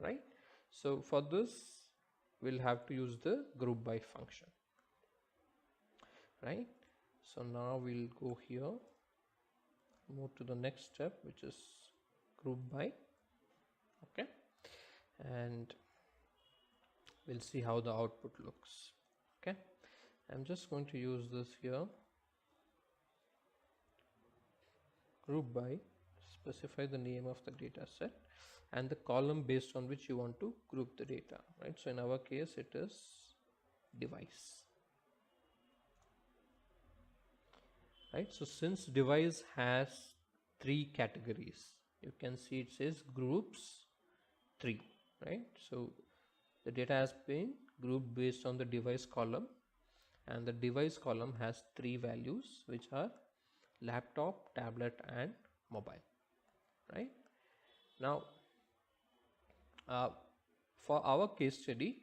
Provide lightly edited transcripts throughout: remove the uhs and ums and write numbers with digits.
right? So for this we'll have to use the group by function, right? So now we'll go here, move to the next step, which is group by. Okay, and we'll see how the output looks. Okay, I'm just going to use this here, group by, specify the name of the data set and the column based on which you want to group the data, right? So in our case it is device, right? So since device has 3 categories, you can see it says groups 3, right? So the data has been grouped based on the device column, and the device column has 3 values, which are laptop, tablet and mobile, right? Now for our case study,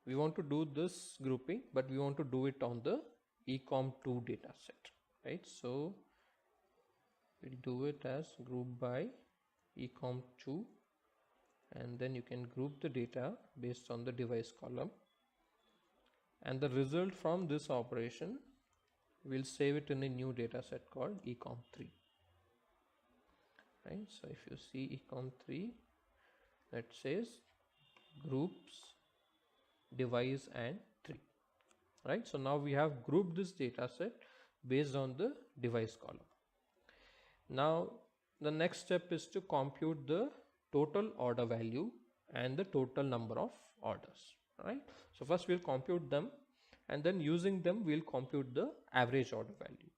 we want to do this grouping, but we want to do it on the ecom2 data set, right? So we'll do it as group by ecom2, and then you can group the data based on the device column, and the result from this operation we'll save it in a new data set called ecom3, right? So if you see ecom3, that says groups device and 3, right? So now we have grouped this data set based on the device column. Now the next step is to compute the total order value and the total number of orders, right? So first we'll compute them, and then using them we'll compute the average order value.